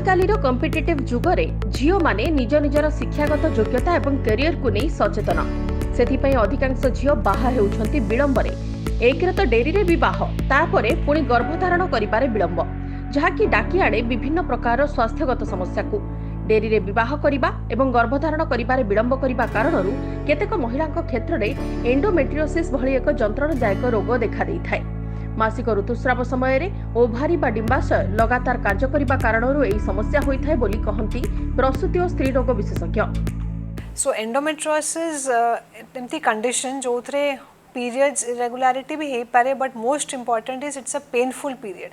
आजिकालीर competitive जुगरे झील माने निज निजर शिक्षागत योग्यता एवं कैरियर को नहीं सचेतन से अधिकांश झील बाहा हेउछंती विलंबरे एक तो डेरी रे विवाह तापरे पुणी गर्भधारण करिबारे विलंब जहाँकि डाकी आणे विभिन्न प्रकार स्वास्थ्यगत समस्या को डेरी रे विवाह करिबा एवं गर्भधारण करिबारे विलंब करिबा कारणरू केतेक महिलांक क्षेत्र में एंडोमेट्रियोसिस भली एक जंत्रणदायक रोग देखा देइथाय। मासिक ऋतुस्राव समय ओभारी बा डिंबाशय लगातार कार्य करने कारण यह समस्या होता है बोली कहती प्रसूति और स्त्री रोग विशेषज्ञ। सो एंडोमेट्रियोसिस एमती कंडीशन जो थे पीरियड्स इरेगुलारिटी भी हो पारे but most important is it's a painful period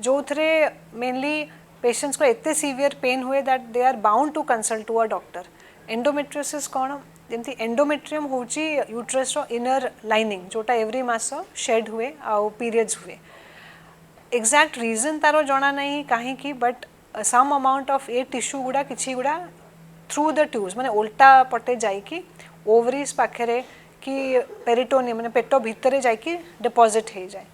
जो थे मेनली पेशेंट्स को एते सीवियर पेन हुए that they are bound to consult to a doctor. Endometriosis कौन जमती एंडोमेट्रियम होची यूट्रस रो इनर लाइनिंग जोटा एवरी मास शेड हुए आउ पीरियड्स हुए एक्जाक्ट रीजन तारो जना नहीं कहीं की but some amount of a tissue गुड़ा किछि गुड़ा थ्रू द ट्यूब्स माने उल्टा पटे जाइकी ओवरीज पाखरे कि पेरिटोनियम माने पेट भितर जाइकी डिपॉजिट हो जाए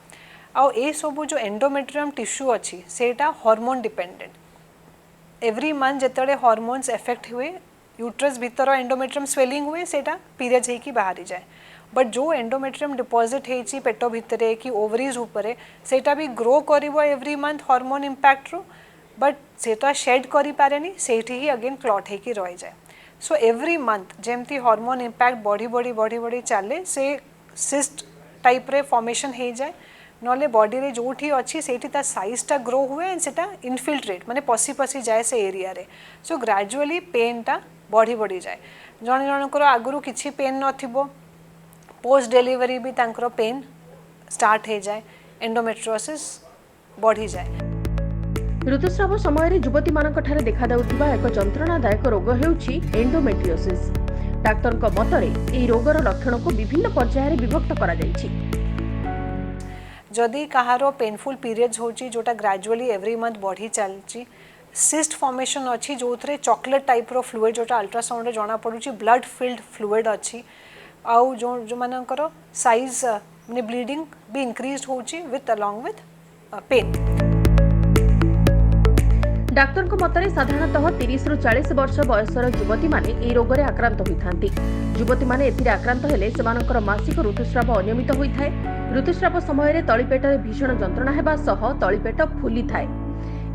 आउ ए सब जो एंडोमेट्रियम टिश्यू अच्छी सेटा हार्मोन डिपेंडेंट एवरी मंथ जिते हार्मोन्स एफेक्ट हुए यूट्रस भीतर एंडोमेट्रियम स्वेलिंग हुए सेटा पीरियड्स होगी बाहरी जाए बट जो एंडोमेट्रियम डिपॉजिट होती पेट भितर कि ओवरीज उपरे सेटा भी ग्रो करिवो एवरी मंथ हार्मोन इंपैक्ट रू बट सेटा शेड करि पारेनी सेठी ही अगेन क्लॉट होगी रही जाए। सो एवरी मंथ जेमती हार्मोन इंपैक्ट बढ़ी बढ़ी बढ़ी बढ़ी चले से सिस्ट टाइप रे फॉर्मेशन हो जाए नले बॉडी रे जोठी अच्छी सेठी ता साइज टा ग्रो हुए एंड सेटा इनफिल्ट्रेट माने पसी पसी जाए से एरिया रे। सो ग्रेजुअली पेन टा बढ़ी बढ़ी जाए जन जनकर आगुरी किसी पेन नथिबो पोस्ट डिलीवरी भी तांकर पेन स्टार्ट हो जाए एंडोमेट्रियोसिस बढ़ी जाए। ऋतुस्राव समय युवती मानक ठारे देखा दाउथिबा एक जंत्रणादायक रोग हेउछि एंडोमेट्रियोसिस। डाक्टर मतरे एही रोगर लक्षण को विभिन्न पर्याय रे विभक्त करा जाइछि। जदि कहारो पेनफुल पीरियड्स होची जोटा ग्रेजुअली एवरी मंथ बढ़ी चलची सिस्ट फॉर्मेशन अच्छी जो थे चॉकलेट टाइप रो फ्लूइड जोटा अल्ट्रासाउंड रे जना पड़ुची ब्लड फिल्ड फ्लूइड अच्छी आउ जो मानकर साइज माने ब्लीडिंग भी इंक्रीज होची विथ अलोंग विथ पेन। डाक्तर को मतरे साधारणतः 30 रु 40 वर्ष बयसर युवती माने ए रोग रे आक्रांत होइथांती। युवती माने एथिरे आक्रांत हेले सेमानकर मासिक ऋतुस्राव अनियमित होइथाय। ऋतुस्राव समय रे तळीपेट भीषण जंत्रणा हेबा सह तळीपेट फुली थाए।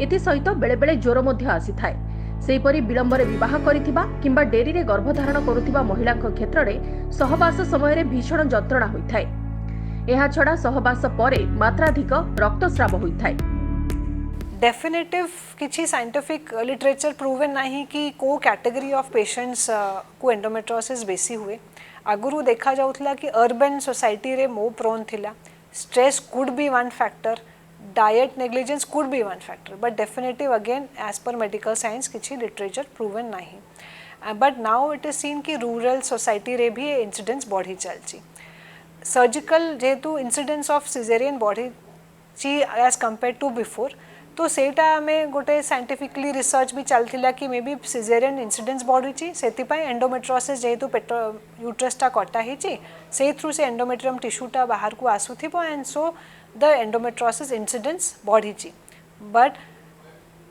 एथि सहित बेले बेले ज्वर मध्य आसी थाए। सेहीपरि विलंबरे विवाह करिथिबा किंबा डेरी रे गर्भधारण करुथिबा महिलांक क्षेत्र में सहवास समय रे भीषण जंत्रणा होइथाय। एहा छडा सहवास परे मात्राधिक रक्तस्राव होइथाय। डेफिनेटिव किसी साइंटिफिक लिटरेचर प्रूवन नहीं कि को कैटेगरी ऑफ पेशेंट्स को एंडोमेट्रियोसिस बेसी हुए आगुरु देखा जाउथला कि अर्बन सोसाइटी रे मो प्रोन थिला stress could be one factor diet negligence could be one factor but definitive again as per medical science किसी लिटरेचर प्रूवन नहीं but now it is seen कि रूरल सोसाइटी रे भी इंसिडेंस बढ़ी चलची सर्जिकल जेहेतु इंसिडेंस ऑफ सिजेरियन बढ़ी ची एज कंपेयर टू बिफोर तो सेटा में गोटे साइंटिफिकली रिसर्च भी चलता कि मे बी सिजेरियन इंसिडेंस बढ़ी से एंडोमेट्रियोसिस जेहेतु पेट यूट्रसटा कटा से थ्रू से एंडोमेट्रियम टिश्यूटा बाहर को आसुथिबो and so the endometriosis incidence बढ़ी बट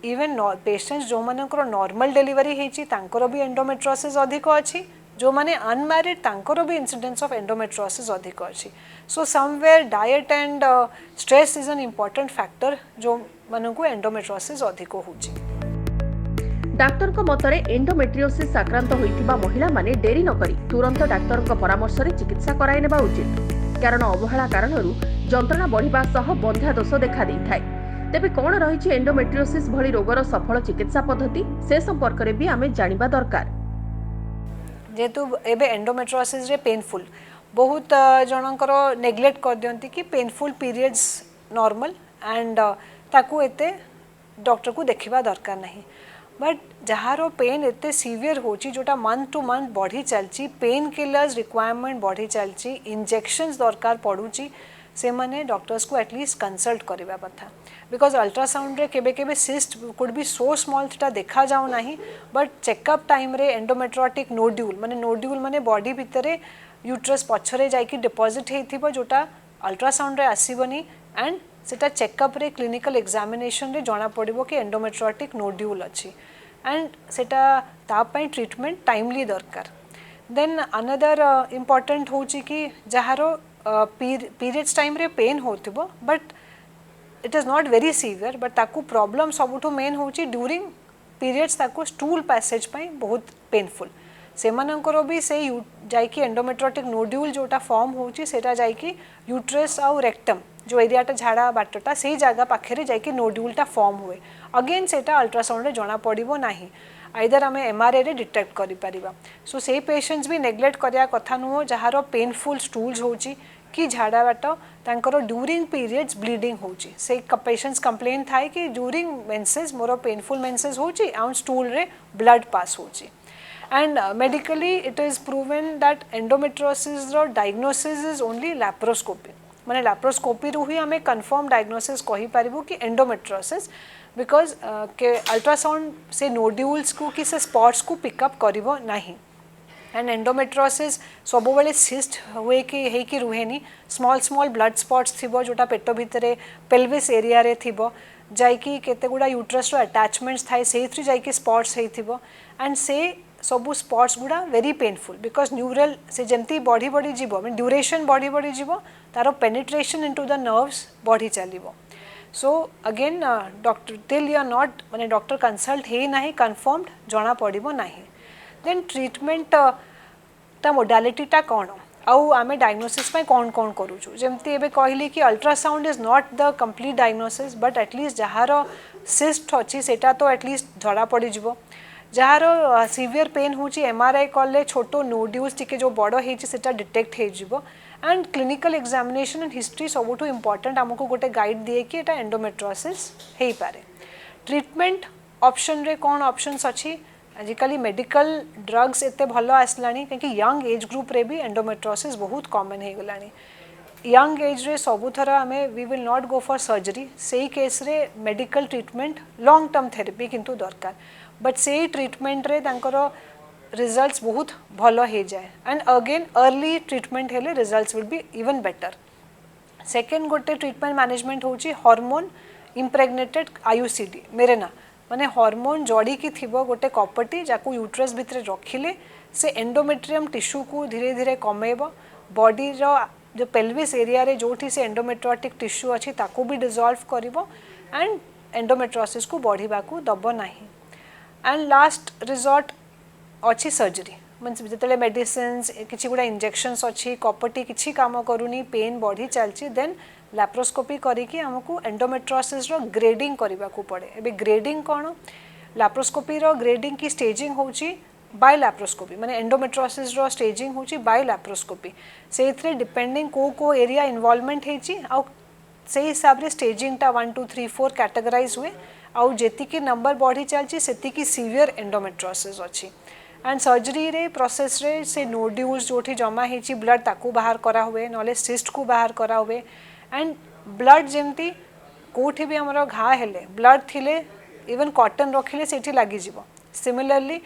इवन पेशेंट्स जो मानकर नॉर्मल डिलीवरी होती तांकर भी एंडोमेट्रियोसिस अधिक अच्छी जो माने अनमैरिड तांकर भी इंसिडेंस ऑफ एंडोमेट्रियोसिस अधिक अच्छी। So somewhere diet and stress is an important factor जो मानकु एंडोमेट्रियोसिस अधिक होउची। डाक्टर को मतरे एंडोमेट्रियोसिस आक्रांत होइतिबा महिला माने डेरी न करी तुरंत डाक्टर को परामर्श रे चिकित्सा कराई नेबा उचित कारण अवहेला कारणरू जंत्रणा बढ़िबा सह बंध्या दोष देखा देइथाय। तेबे कोन रहिछि एंडोमेट्रियोसिस भली रोगर सफल चिकित्सा पद्धति से संपर्क रे भी आमे जानिबा दरकार। जेतु एबे एंडोमेट्रियोसिस रे पेनफुल बहुत जनकर नेग्लेक्ट कर दियंती कि पेनफुल पीरियड्स नॉर्मल एंड ताकू एते डॉक्टर को देखिबा दरकार नहीं बट जहारो पेन एते सीवियर होची जोटा मंथ टू मंथ बढ़ी चलची पेन किलर्स रिक्वायरमेंट बढ़ी चलची इंजेक्शंस दरकार पड़ुची से माने डॉक्टर्स को एटलीस्ट कंसल्ट करबा कथा बिकॉज अल्ट्रासाउंड रे केबे केबे cyst could be so small ता देखा जाऊ नहीं बट चेकअप टाइम रे एंडोमेट्रियोटिक नोड्यूल माने बॉडी भितरे यूट्रस पछरे जाइकी डिपॉजिट हेथिबो जोटा अल्ट्रासाउंड रे आसीबनी एंड सेटा चेकअप रे क्लिनिकल एग्जामिनेशन रे जना पड़िबो कि एंडोमेट्रियोटिक नोड्यूल अच्छी एंड सेटा तापाई ट्रीटमेंट टाइमली दरकार देन अनदर इम्पोर्टेंट होची कि जहारो पीरियड्स टाइम रे पेन होतिबो but it is not very severe but ताकू प्रॉब्लम सबुठो मेन होची ड्यूरिंग पीरियड्स ताकू स्टूल पैसेज पाई बहुत पेनफुल से मानकर भी से जाइकी एंडोमेट्रियोटिक नोड्यूल जोटा फॉर्म होची सेटा जाइकी यूट्रस आउ रेक्टम जो एरियाटा झाड़ा बाटटा से जगह पाखे जाइकी नोड्यूलटा फॉर्म हुए अगेन सेटा अल्ट्रासाउंड रे जना पड़िबो नाही आइदर आम एमआरआई रे डिटेक्ट करि परिबा सो से पेशेंट्स भी नेग्लेक्ट करिया कथा नुहो जहार पेनफुल स्टूल्स होची कि झाड़ा बाट तांकर ड्यूरिंग पीरियड्स ब्लीडिंग होची से पेशेंट्स कंप्लेन थाए कि during menses more painful menses होची आउट स्टूल रे ब्लड पास होची and medically it is proven that endometriosis रो डायग्नोसिस इज ओनली लैप्रोस्कोपी माने लैप्रोस्कोपी रु ही हमें कन्फर्म डायग्नोसिस कहि पारिबो कि एंडोमेट्रियोसिस बिकॉज के अल्ट्रासाउंड से नोड्यूल्स को कि से स्पॉट्स को पिकअप करिबो नाही एंड एंडोमेट्रियोसिस सब बेले सिस्ट हुए कि रुहेनी स्मॉल स्मॉल ब्लड स्पॉट्स थिबो जोटा पेट भितरे पेल्विस एरिया रे थिबो जाइकी केते गुडा यूट्रस रो अटैचमेंट्स थाए सेथि जाइकी स्पॉट्स हेथिबो एंड से सबू स्पॉट्स गुडा वेरी पेनफुल बिकॉज न्यूरल से जमती बढ़ी बढ़ी जीवो मीन ड्यूरेशन बढ़ी बढ़ी जीवो तारो पेनिट्रेशन इनटू द नर्व्स बढ़ी चलिबो so again doctor till you are not माने डॉक्टर कंसल्ट हे नाही कन्फर्म्ड जना पड़िबो नाही देन ट्रीटमेंट ता मोडालिटी ता कौन आउ आमे डायग्नोसिस में कौन कौन करूछु जेमती एबे कहली कि ultrasound is not the complete diagnosis but at least जहार सिस्ट अच्छी सेटा तो एटलीस्ट झड़ा पड़ी जिवो जहार सीवियर पेन होची एमआरआई कले छोटो नोड्यूल्स टिके जो बड़ हेची सेटा डिटेक्ट हे जिवो and clinical examination and history सबुठो इंपोर्टेंट हमको गोटे गाइड दिए कि एटा एंडोमेट्रियोसिस हेई पारे ट्रीटमेंट ऑप्शन रे कौन ऑप्शंस अच्छी आजिकली मेडिकल ड्रग्स एते भलो आसलानी क्योंकि यंग एज ग्रुप रे भी एंडोमेट्रियोसिस बहुत कॉमन हे गलानी यंग एज रे सबु थर आमे we will not go for surgery सेही केस रे medical treatment long term therapy किंतु दरकार बट सेही ट्रीटमेंट रे तांकर रिजल्ट्स बहुत भलो हे जाए एंड अगेन अर्ली ट्रीटमेंट हेले results will be even better second गोटे ट्रीटमेंट मैनेजमेंट होची हार्मोन इम्प्रेग्नेटेड आयुसीडी मेरेना माने हार्मोन जड़ी की थिबो गोटे कॉपर्टी जाकू यूट्रस भितरे रखिले से एंडोमेट्रियम टिश्यू को धीरे धीरे कमेबो बॉडी रो जो पेल्विस एरिया रे जोठी से एंडोमेट्रियोटिक टिश्यू अच्छी ताकू भी डिसॉल्व करिवो एंड एंडोमेट्रियोसिस को बढ़िबा को दबो नाही एंड लास्ट रिजॉर्ट अच्छी सर्जरी मीन्स जिते मेडिसिन्स किसी गुड़ा इंजेक्शन्स अच्छी कॉपर्टी किसी काम करूनी पेन बढ़ी चलची देन लैप्रोस्कोपी करिकी हमको एंडोमेट्रियोसिस रो ग्रेडिंग करने को पड़े एबे ग्रेडिंग कौन लैप्रोस्कोपी रो ग्रेडिंग की स्टेजिंग होची बाय लैप्रोस्कोपी माने एंडोमेट्रियोसिस रो स्टेजिंग होची बाय लैप्रोस्कोपी से इथरे डिपेंडिंग को एरिया इन्वॉल्वमेंट हेची आ से हिसाब रे स्टेजिंग टा 1 2 3 4 कैटेगराइज हुए आउ जेती की नंबर बढ़ी चलची सेती की सीवियर एंडोमेट्रियोसिस अच्छी एंड सर्जरी रे प्रोसेस रे से नोड्यूल्स जोठी जमा हेची ब्लड ताकू बाहर करा हुए नले सिस्ट को बाहर करा हुए एंड ब्लड जेमती कोठी भी हमरो घा हेले ब्लड थिले इवन कॉटन रखिले सेठी लागि जिवो सिमिलरली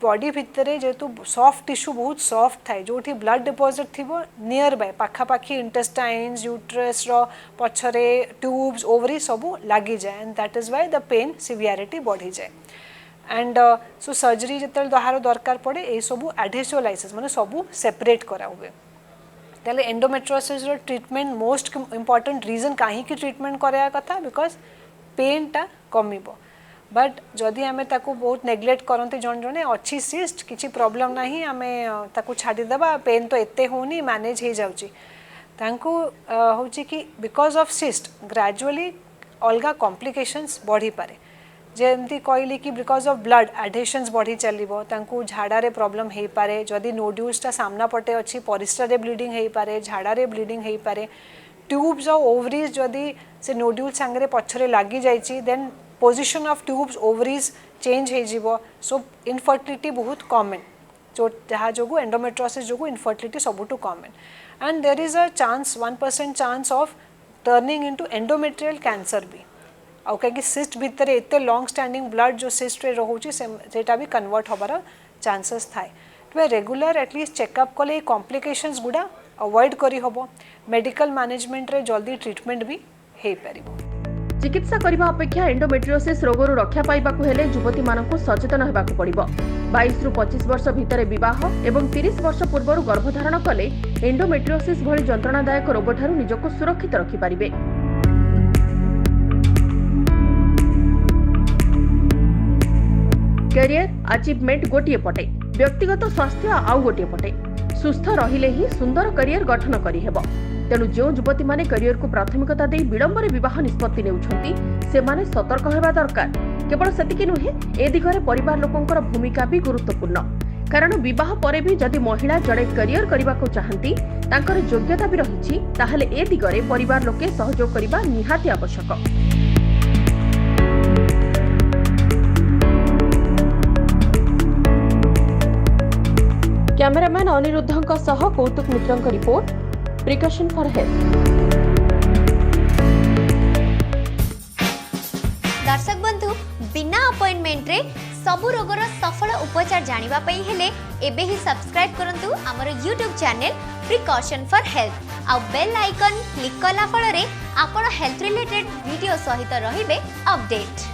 बॉडी भितरे जेतु सॉफ्ट टिश्यू बहुत सॉफ्ट थाए जोठी ब्लड डिपॉजिट थिबो नियर बाय पाखापाखी इंटेस्टाइन्स यूट्रस रो पछरे ट्यूब्स ओवरी सबु लागि जाए and that is why the pain severity बढ़ी जाए एंड सो सर्जरी जेतल दहारो दरकार पड़े ए सबु एडहेसिव माने सबु सेपरेट करा हुए ताले एंडोमेट्रियोसिस रो ट्रीटमेंट मोस्ट इंपोर्टेंट रीजन काहे की ट्रीटमेंट कराया कथा बिकॉज पेन टा कमिबो बट जदि आमे ताकू बहुत नेग्लेक्ट करते जन जने अच्छी सिस्ट किसी प्रॉब्लम नाही आमे ताकू छाड़ी देबा पेन तो एते होनी मैनेज हे जाउची तांको होची कि बिकॉज ऑफ सिस्ट ग्रेजुअली अलगा कॉम्प्लिकेशंस बढ़ी पारे जेमती कहली कि बिकॉज ऑफ ब्लड एडहेशंस बढ़ी चलिबो तांको झाड़ा रे प्रॉब्लम हे पारे जदि नोड्यूल्स टा सामना पटे अच्छी परिस्रा रे ब्लीडिंग हे पारे झाड़ा रे ब्लीडिंग हे पारे ट्यूब्स और ओवरीज जदि से नोड्यूल संगे पछरे लागि जाइची then position of tubes ovaries change हे जीवो सो इनफर्टिलिटी बहुत कॉमन जो जहाँ जो एंडोमेट्रियोसिस जो इनफर्टिलिटी सबुठू common and there is a chance 1% chance of turning into endometrial cancer भी आउ कहीं सिस्ट भितर एते लॉन्ग स्टैंडिंग ब्लड जो सिस्ट रे रोचे सेटा भी कन्वर्ट होबार चांसेस थाए तो रेगुलर एटलिस्ट चेकअप कले कॉम्प्लिकेशंस गुड़ा अवॉइड करी होबो मेडिकल मैनेजमेंट रे जल्दी ट्रीटमेंट भी हे परिबो। चिकित्सा करबा अपेक्षा एंडोमेट्रियोसिस रोगरु रक्षा पाइबाकू हेले युवती मानकू सचेतन हेबाकू पड़िबो। 22 रु 25 वर्ष भितरे विवाह एवं 30 वर्ष पूर्व गर्भधारण कले एंडोमेट्रियोसिस भली जंत्रणादायक रोग ठारू निजको सुरक्षित रखि पारिबे। कैरियर अचीवमेंट गोटे पटे, व्यक्तिगत स्वास्थ्य आउ गोटे पटे। सुस्थ रहिले ही सुंदर करियर गठन करि हेबो। तेणु जो युवती माने करियर को प्राथमिकता दे विलंबरे विवाह निष्पत्ति नेउछंती सेमाने सतर्क हेबा दरकार। केवल सेतिकी नुहे ए दिगरे परिवार लोकंकर भूमिका भी गुरुत्वपूर्ण। कारण विवाह परे भी जदि महिला जड़े करियर करबाको चाहंती तांकर योग्यता भी रहिछि ताहले ए दिगरे परिवार लोके सहयोग करबा निहाती आवश्यक। कैमरामैन अनिरुद्धंक सह कौतुक मित्रंक रिपोर्ट, प्रिकॉशन फॉर हेल्थ। दर्शक बंधु, बिना अपॉइंटमेंट रे सबु रोगर सफल उपचार जानिबा पई हेले एबे ही सब्सक्राइब करंतु हमर YouTube channel precaution for health आ बेल आइकन क्लिक कला फल रे आपण हेल्थ रिलेटेड वीडियो सहित रहिबे अपडेट।